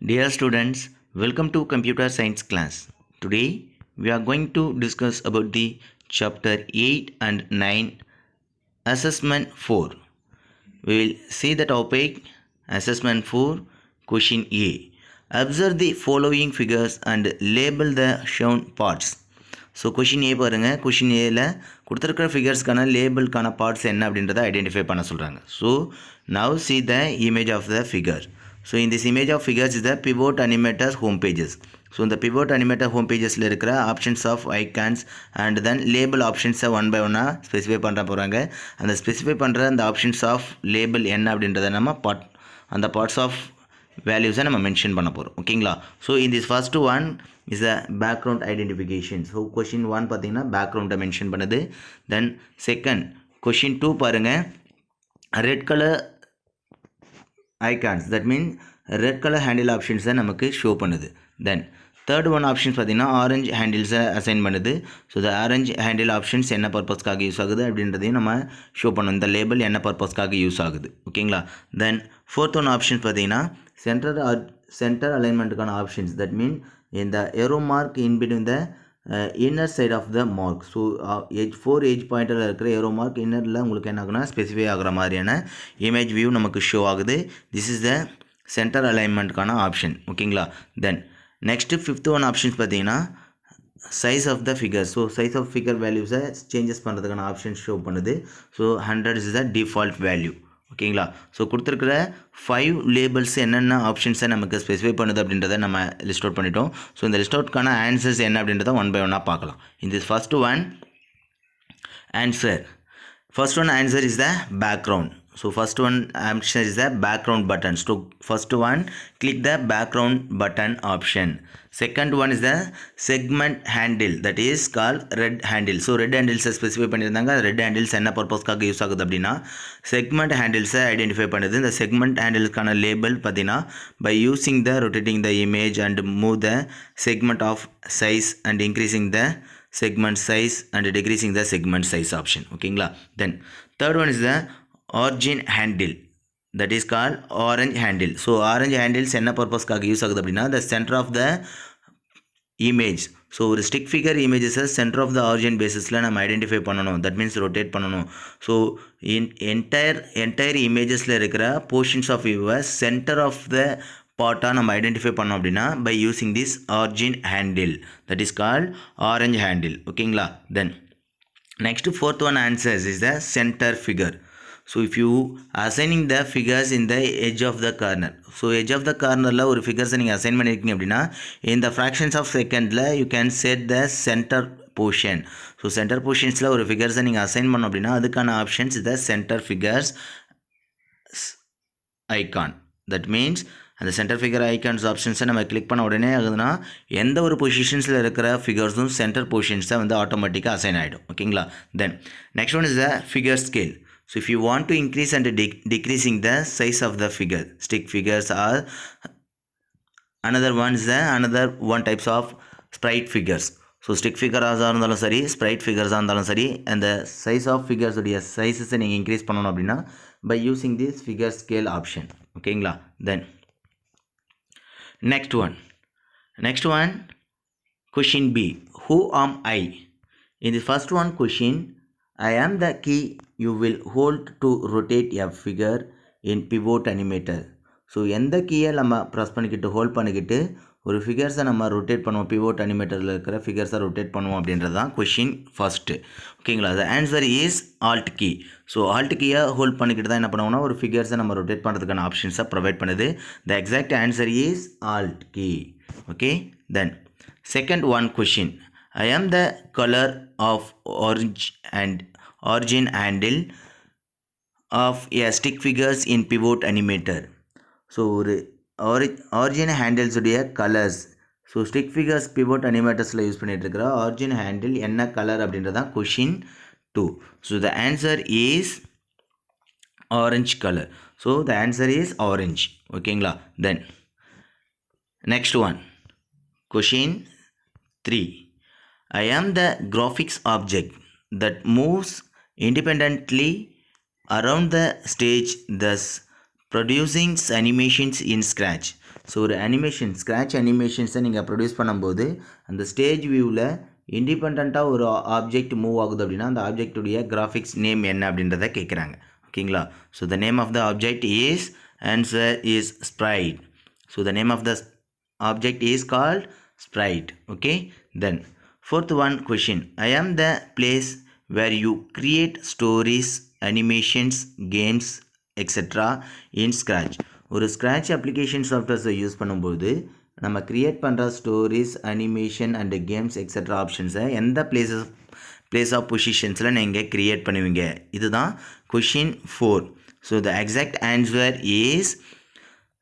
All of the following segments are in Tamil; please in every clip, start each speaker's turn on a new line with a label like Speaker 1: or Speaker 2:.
Speaker 1: Dear students, welcome to computer science class. Today we are going to discuss about the chapter 8 and 9 assessment 4. We will see the topic assessment 4 question A. Observe the following figures and label the shown parts. So question ஏ பாருங்கள். கொஷின் ஏல கொடுத்துருக்கிற ஃபிகர்ஸ்க்கான லேபிள்கான பார்ட்ஸ் என்ன அப்படின்றத ஐடென்டிஃபை பண்ண சொல்கிறாங்க. So now see the image of the figure. So in this image of figures is the pivot animators home pages. So இந்த pivot animator home pagesல இருக்கிற options of icons and then label ஆப்ஷன்ஸை ஒன் பை ஒன்னாக ஸ்பெசிஃபை பண்ண போகிறாங்க. அந்த ஸ்பெசிஃபை பண்ணுற அந்த ஆப்ஷன்ஸ் ஆஃப் லேபிள் என்ன அப்படின்றத நம்ம அந்த பார்ட்ஸ் ஆஃப் வேல்யூஸை நம்ம மென்ஷன் பண்ண போகிறோம். ஓகேங்களா? So in this first one is the background identification. So question 1 பார்த்தீங்கன்னா பேக்ரவுண்டை மென்ஷன் பண்ணுது. தென் செகண்ட் question 2 பாருங்கள், red colour icons, that mean red colour handle ஆப்ஷன்ஸை நமக்கு ஷோ பண்ணுது. தென் தேர்ட் ஒன் ஆப்ஷன்ஸ் பார்த்திங்கன்னா ஆரஞ்சு ஹேண்டில்ஸை அசைன் பண்ணுது. ஸோ இந்த ஆரஞ்சு ஹேண்டில் ஆப்ஷன்ஸ் என்ன பர்பஸ்க்காக யூஸ் ஆகுது அப்படின்றதையும் நம்ம ஷோ பண்ணணும். இந்த லேபிள் என்ன பர்பஸ்க்காக யூஸ் ஆகுது. ஓகேங்களா? தென் ஃபோர்த் ஒன் ஆப்ஷன்ஸ் பார்த்திங்கன்னா சென்டர் அலைன்மெண்ட்டுக்கான ஆப்ஷன்ஸ், தட் மீன் இந்த arrow mark in between the inner side of the mark. So four edge பாயிண்டில் இருக்கிற ஏரோ மார்க் இன்னரில் உங்களுக்கு என்ன ஆகுனா ஸ்பெசிஃபை ஆகிற மாதிரியான இமேஜ் வியூ நமக்கு ஷோ ஆகுது. திஸ் இஸ் த சென்டர் அலைன்மெண்ட்டுக்கான ஆப்ஷன். ஓகேங்களா? Then next fifth one options பார்த்தீங்கன்னா size of the figure. So size of figure வேல்யூஸை சேஞ்சஸ் பண்ணுறதுக்கான ஆப்ஷன் ஷோ பண்ணுது. So 100 is the default value. ஓகேங்களா? ஸோ கொடுத்துருக்கிற 5 லேபிள்ஸ் என்னென்ன ஆப்ஷன்ஸை நமக்கு ஸ்பெசிஃபை பண்ணுது அப்படின்றத நம்ம லிஸ்ட் அவுட் பண்ணிட்டோம். ஸோ இந்த லிஸ்ட் அவுட்கான ஆன்சர்ஸ் என்ன அப்படின்றத ஒன் பை ஒன்னாக பார்க்கலாம். இன் this first one answer is the background. So first one answer is the background button. So first one, click the background button option. Second one is the segment handle, that is called red handle. So red handles specify பண்ணியிருந்தாங்க. red handles என்ன பர்பஸ்க்காக யூஸ் ஆகுது அப்படின்னா செக்மெண்ட் ஹேண்டில்ஸை ஐடென்டிஃபை பண்ணுது. இந்த செக்மெண்ட் ஹேண்டிலுக்கான லேபிள் பார்த்தீங்கன்னா by using the rotating the image and move the segment of size and increasing the segment size and decreasing the segment size option. ஓகேங்களா? Then third one is the origin handle, that is called orange handle. So orange handles என்ன பர்பஸ்க்காக யூஸ் ஆகுது அப்படின்னா the center of the image. So ஒரு ஸ்டிக் ஃபிகர் இமேஜஸை சென்டர் ஆஃப் த ஆரிஜின் பேசிஸில் நம்ம ஐடென்டிஃபை பண்ணணும், தட் மீன்ஸ் ரொட்டேட் பண்ணணும். ஸோ என்டையர் இமேஜஸில் இருக்கிற போர்ஷன்ஸ் ஆஃப் வியூவை சென்டர் ஆஃப் த பார்ட்டாக நம்ம ஐடென்டிஃபை பண்ணோம் அப்படின்னா by using this origin handle, that is called orange handle. ஓகேங்களா? Then next fourth one answers is the centre figure. So if you assigning the figures in the edge of the corner. So edge of the கார்னரில் ஒரு ஃபிகர்ஸை நீங்கள் அசைன் பண்ணியிருக்கீங்க அப்படின்னா இந்த ஃப்ராக்ஷன்ஸ் ஆஃப் செகண்டில் you can set the centre portion. So centre போர்ஷன்ஸில் ஒரு ஃபிகர்ஸை நீங்கள் அசைன் பண்ணோம் அப்படின்னா அதுக்கான options the centre figures icon. That means அந்த சென்டர் ஃபிகர் ஐகான்ஸ் ஆப்ஷன்ஸை நம்ம கிளிக் பண்ண உடனே ஆகுதுன்னா எந்த ஒரு பொசிஷன்ஸில் இருக்கிற ஃபிகர்ஸும் சென்டர் பொசிஷன்ஸை வந்து ஆட்டோமேட்டிக்காக அசைன் ஆகிடும். ஓகேங்களா? Then next one is the figure scale. So if you want to increase and decreasing the size of the figure, stick figures are another one types of sprite figures. So stick figure இருந்தாலும் சரி, sprite figures இருந்தாலும் சரி, and the size of figures உடைய sizes நீங்கள் increase பண்ணணும் அப்படின்னா by using this figure scale option. ஓகேங்களா? Then next one question B, who am I? In the first one question, I am the key you will hold to rotate a figure in pivot animator. So எந்த கீயை நம்ம ப்ரெஸ் பண்ணிக்கிட்டு ஹோல்ட் பண்ணிக்கிட்டு ஒரு ஃபிகர்ஸை நம்ம ரொட்டேட் பண்ணுவோம், பிவோட் அனிமேட்டரில் இருக்கிற ஃபிகர்ஸை ரொட்டேட் பண்ணுவோம் அப்படின்றது தான் கொஷின் ஃபஸ்ட்டு. ஓகேங்களா? The answer is alt key. So alt கீயை ஹோல்ட் பண்ணிக்கிட்டு தான் என்ன பண்ணுவோம்னா ஒரு ஃபிகர்ஸை நம்ம ரொட்டேட் பண்ணுறதுக்கான ஆப்ஷன்ஸை ப்ரொவைட் பண்ணுது. The exact answer is alt key. Okay? Then second one question, I am the color of orange and origin handle of a stick figures in pivot animator. So ஒரு origin handles உடைய colours. So stick figures pivot அனிமேட்டர்ஸில் யூஸ் பண்ணிகிட்டு இருக்கிற ஆரிஜின் ஹேண்டில் என்ன கலர் அப்படின்றதான் question 2. So the answer is orange colour. So the answer is orange. ஓகேங்களா? Then next one question 3, I am the graphics object that moves independently around the stage, thus producing animations in Scratch. So ஒரு அனிமேஷன் ஸ்க்ராட்ச் அனிமேஷன்ஸை நீங்கள் ப்ரொடியூஸ் பண்ணும்போது அந்த ஸ்டேஜ் வியூவில் இண்டிபெண்ட்டாக ஒரு ஆப்ஜெக்ட் மூவ் ஆகுது அப்படின்னா அந்த ஆப்ஜெக்டுடைய கிராஃபிக்ஸ் நேம் என்ன அப்படின்றத கேட்குறாங்க. ஓகேங்களா? So the name of the object is answer is sprite. So the name of the object is called sprite. Okay, then fourth one question, I am the place where you create stories, animations, games, etc. in scratch. ஒரு ஸ்க்ராட்ச் அப்ளிகேஷன் சாஃப்ட்வேர்ஸை யூஸ் பண்ணும்போது நம்ம க்ரியேட் பண்ணுற stories, animation and games etcetera ஆப்ஷன்ஸை எந்த பிளேஸ் ஆஃப் பொசிஷன்ஸில் நீங்கள் க்ரியேட் பண்ணுவீங்க? இதுதான் question 4. So the exact answer is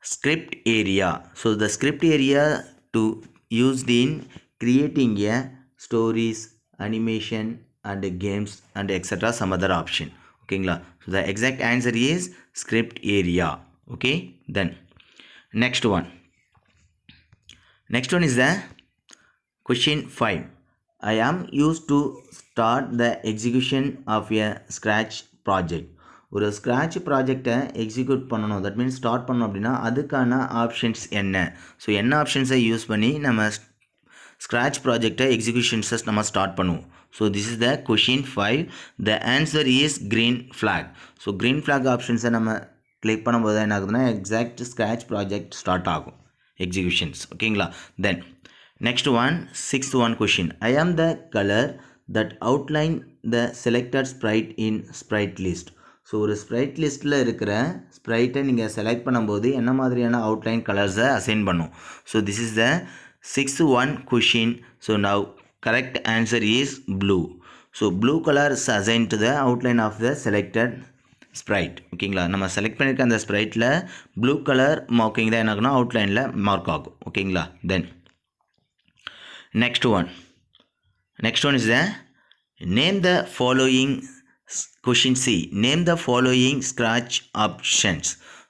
Speaker 1: script area. So the script area to used in creating a stories, animation and games and etc. some other option. Okay, so the exact answer is script area. Okay, then next one is the question 5. I am used to start the execution of a scratch project. ஒரு ஸ்க்ராட்ச் ப்ராஜெக்டை எக்ஸிக்யூட் பண்ணணும், தட் மீன்ஸ் ஸ்டார்ட் பண்ணணும் அப்படின்னா அதுக்கான ஆப்ஷன்ஸ் என்ன? ஸோ என்ன ஆப்ஷன்ஸை யூஸ் பண்ணி நம்ம ஸ்க்ராட்ச் ப்ராஜெக்டை எக்ஸிக்யூஷன்ஸை நம்ம ஸ்டார்ட் பண்ணுவோம்? So this is the question 5. The answer is green flag. So green flag ஆப்ஷன்ஸை நம்ம கிளிக் பண்ணும்போது என்ன ஆகுதுன்னா எக்ஸாக்ட் ஸ்க்ராட்ச் ப்ராஜெக்ட் ஸ்டார்ட் ஆகும் எக்ஸிக்யூஷன்ஸ். ஓகேங்களா? Then next one, 6th one question, I am the color that outline the selected sprite in sprite list. So ஒரு ஸ்ப்ரைட் லிஸ்ட்டில் இருக்கிற ஸ்ப்ரைட்டை நீங்கள் செலக்ட் பண்ணும்போது என்ன மாதிரியான அவுட்லைன் கலர்ஸை அசைன் பண்ணும்? So this is the 6th one question. So now correct answer is blue. So blue colour is assign to the outline of the selected sprite. ஓகேங்களா? நம்ம செலக்ட் பண்ணியிருக்க அந்த ஸ்ப்ரைட்டில் ப்ளூ கலர் மார்க்கிங் தான் என்ன ஆகுனா அவுட்லைனில் மார்க் ஆகும். ஓகேங்களா? Then next one is the name the following. Question C, name the following scratch options.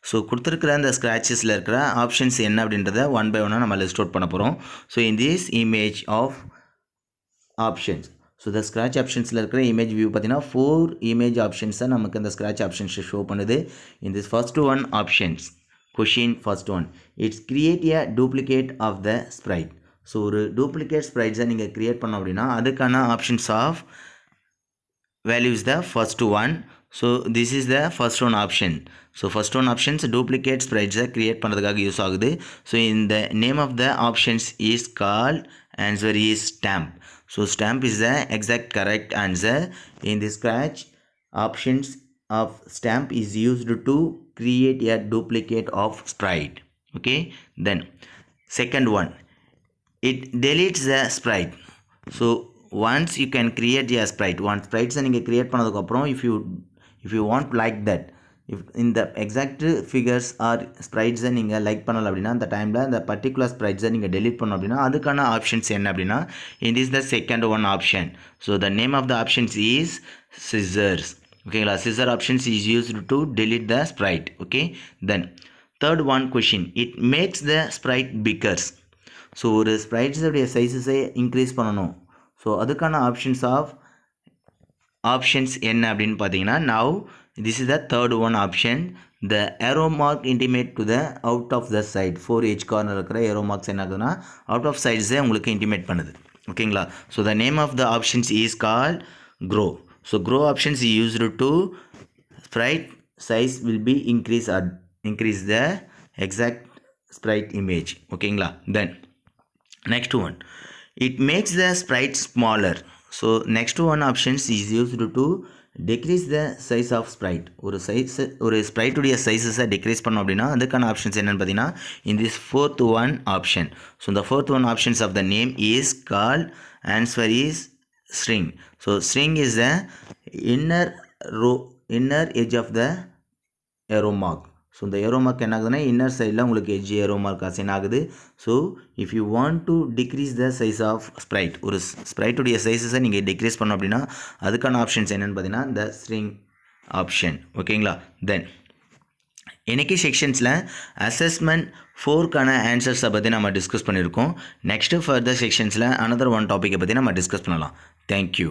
Speaker 1: So கொடுத்துருக்கிற அந்த ஸ்க்ராச்சஸில் இருக்கிற ஆப்ஷன்ஸ் என்ன அப்படின்றத ஒன் பை ஒன்னாக நம்ம லிஸ்ட் அவுட் பண்ண போகிறோம். So in this image of options, so the scratch ஆப்ஷன்ஸில் இருக்கிற இமேஜ் வியூ பார்த்தீங்கன்னா 4 இமேஜ் ஆப்ஷன்ஸை நமக்கு இந்த ஸ்க்ராட்ச் ஆப்ஷன்ஸை ஷோ பண்ணுது. In this first one options, question first one, it's create a duplicate of the sprite. So ஒரு டூப்ளிகேட் ஸ்ப்ரைட்ஸை நீங்கள் க்ரியேட் பண்ணோம் அப்படின்னா அதுக்கான options of value is the first one. So this is the first one option. So first one options duplicate sprites create பண்றதுக்காக யூஸ் ஆகுது. So in the name of the options is called, answer is stamp. So stamp is the exact correct answer. In the scratch options of stamp is used to create a duplicate of sprite. Okay, then second one, it deletes the sprite. So once you can create a sprite, one sprites நீங்கள் create பண்ணதுக்கப்புறம் if you want like that, if in the exact figures or sprites நீங்கள் லைக் பண்ணல அப்படின்னா அந்த டைமில் அந்த பர்டிகுலர் ஸ்ப்ரைட்ஸை நீங்கள் delete பண்ணணும் அப்படின்னா அதுக்கான ஆப்ஷன்ஸ் என்ன அப்படின்னா it is the second one option. So the name of the options is scissors. ஓகேங்களா? scissor options is used to delete the sprite. Okay, then third one question, it makes the sprite bigger. So ஒரு ஸ்ப்ரைட்ஸுடைய சைஸஸை இன்க்ரீஸ் பண்ணணும். ஸோ அதுக்கான ஆப்ஷன்ஸ் என்ன அப்படின்னு பார்த்தீங்கன்னா now this is the third one option. The arrow mark intimate to the out of the side. 4 edge corner இருக்கிற ஏரோ மார்க்ஸ் என்ன ஆகுதுன்னா அவுட் ஆஃப் சைட்ஸே உங்களுக்கு இன்டிமேட் பண்ணுது. ஓகேங்களா? So the name of the options is called grow. So grow options used to sprite size will be increase the exact Sprite image. ஓகேங்களா? தென் next one, it makes the sprite smaller. So next one options is used to decrease the size of sprite. ஒரு sprite உடைய sizes decrease பண்ணோம் அப்படின்னா அதுக்கான ஆப்ஷன்ஸ் என்னன்னு பார்த்தீங்கன்னா in this fourth one option. So the fourth one options of the name is called, answer is string. So string is the inner edge of the arrow mark. So இந்த ஏரோ மார்க் என்ன ஆகுதுன்னா இன்னர் சைடில் உங்களுக்கு எட்ஜ் ஏரோ மார்க் அசைன் ஆகுது. So if you want to decrease the size of sprite, ஒரு ஸ்ப்ரைட்டுடைய சைஸஸை நீங்கள் டிக்ரீஸ் பண்ணோம் அப்படின்னா அதுக்கான ஆப்ஷன்ஸ் என்னென்னு பார்த்தீங்கன்னா இந்த ஸ்ட்ரிங் ஆப்ஷன். ஓகேங்களா? தென் இன்றைக்கி செக்ஷன்ஸில் அசஸ்மெண்ட் 4க்கான ஆன்சர்ஸை பற்றி நம்ம டிஸ்கஸ் பண்ணியிருக்கோம். நெக்ஸ்ட்டு ஃபர்தர் செக்ஷன்ஸில் அனதர் ஒன் டாப்பிக்கை பற்றி நம்ம டிஸ்கஸ் பண்ணலாம். தேங்க்யூ.